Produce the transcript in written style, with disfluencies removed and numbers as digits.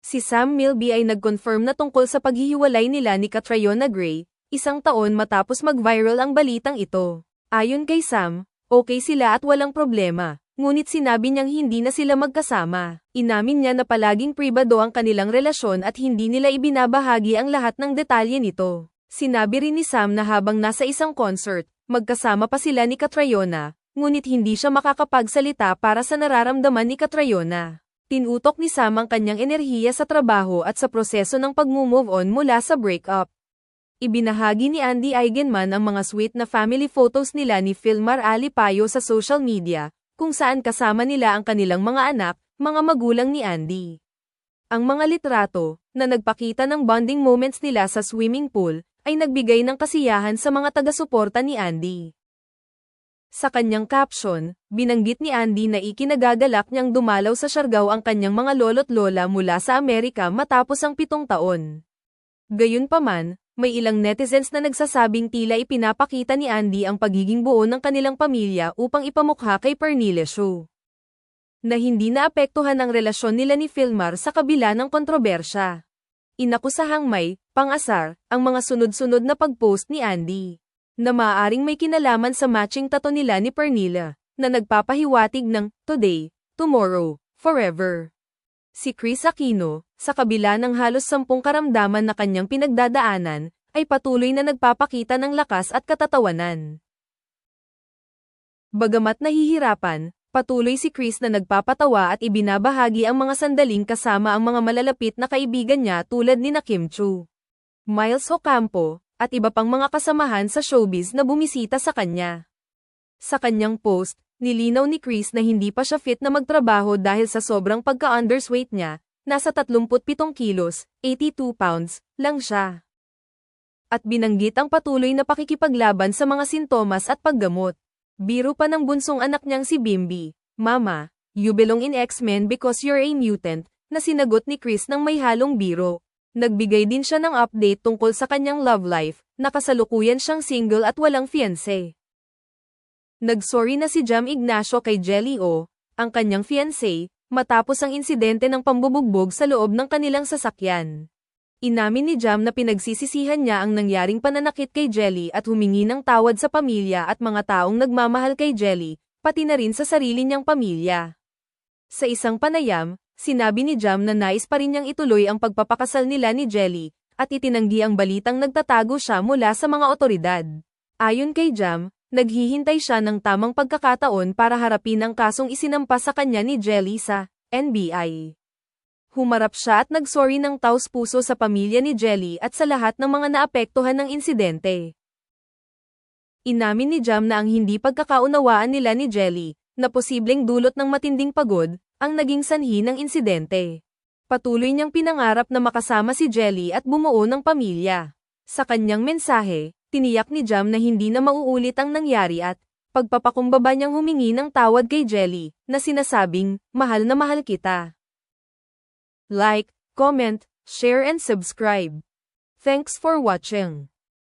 Si Sam Milby ay nag-confirm na tungkol sa paghihiwalay nila ni Catriona Gray, isang taon matapos mag-viral ang balitang ito. Ayon kay Sam, okay sila at walang problema, ngunit sinabi niyang hindi na sila magkasama. Inamin niya na palaging pribado ang kanilang relasyon at hindi nila ibinabahagi ang lahat ng detalye nito. Sinabi rin ni Sam na habang nasa isang concert, magkasama pa sila ni Catriona, ngunit hindi siya makakapagsalita para sa nararamdaman ni Catriona. Tinutok ni Sam ang kanyang enerhiya sa trabaho at sa proseso ng pag-move on mula sa breakup. Ibinahagi ni Andy Eigenman ang mga sweet na family photos nila ni Filmar Alipayo sa social media, kung saan kasama nila ang kanilang mga anak, mga magulang ni Andy. Ang mga litrato, na nagpakita ng bonding moments nila sa swimming pool, ay nagbigay ng kasiyahan sa mga taga-suporta ni Andy. Sa kanyang caption, binanggit ni Andy na ikinagagalak niyang dumalaw sa Siargao ang kanyang mga lolo't lola mula sa Amerika matapos ang 7 taon. Gayunpaman, may ilang netizens na nagsasabing tila ipinapakita ni Andy ang pagiging buo ng kanilang pamilya upang ipamukha kay Pernilla Sue na hindi naapektuhan ang relasyon nila ni Filmar sa kabila ng kontrobersya. Inakusahang may pang-asar ang mga sunod-sunod na pag-post ni Andy na maaaring may kinalaman sa matching tattoo nila ni Pernilla, na nagpapahiwatig ng today, tomorrow, forever. Si Kris Aquino, sa kabila ng halos 10 karamdaman na kanyang pinagdadaanan, ay patuloy na nagpapakita ng lakas at katatawanan. Bagamat nahihirapan, patuloy si Kris na nagpapatawa at ibinabahagi ang mga sandaling kasama ang mga malalapit na kaibigan niya tulad ni Kim Chiu, Miles Ocampo, at iba pang mga kasamahan sa showbiz na bumisita sa kanya. Sa kanyang post, nilinaw ni Kris na hindi pa siya fit na magtrabaho dahil sa sobrang pagka-underweight niya, nasa 37 kilos, 82 pounds, lang siya. At binanggit ang patuloy na pakikipaglaban sa mga sintomas at paggamot. Biro pa ng bunsong anak niyang si Bimby, "Mama, you belong in X-Men because you're a mutant," na sinagot ni Kris ng may halong biro. Nagbigay din siya ng update tungkol sa kanyang love life, na kasalukuyan siyang single at walang fiancé. Nagsorry na si Jam Ignacio kay Jelly O, ang kanyang fiancé, matapos ang insidente ng pambubugbog sa loob ng kanilang sasakyan. Inamin ni Jam na pinagsisisihan niya ang nangyaring pananakit kay Jelly at humingi ng tawad sa pamilya at mga taong nagmamahal kay Jelly, pati na rin sa sarili niyang pamilya. Sa isang panayam, sinabi ni Jam na nais pa rin niyang ituloy ang pagpapakasal nila ni Jelly, at itinanggi ang balitang nagtatago siya mula sa mga otoridad. Ayon kay Jam, naghihintay siya ng tamang pagkakataon para harapin ang kasong isinampa sa kanya ni Jelly sa NBI. Humarap siya at nagsorry ng taos-puso sa pamilya ni Jelly at sa lahat ng mga naapektuhan ng insidente. Inamin ni Jam na ang hindi pagkakaunawaan nila ni Jelly, na posibleng dulot ng matinding pagod, ang naging sanhi ng insidente. Patuloy niyang pinangarap na makasama si Jelly at bumuo ng pamilya. Sa kanyang mensahe, tiniyak ni Jam na hindi na mauulit ang nangyari at pagpapakumbaba niyang humingi ng tawad kay Jelly, na sinasabing, "Mahal na mahal kita." Like, comment, share and subscribe. Thanks for watching.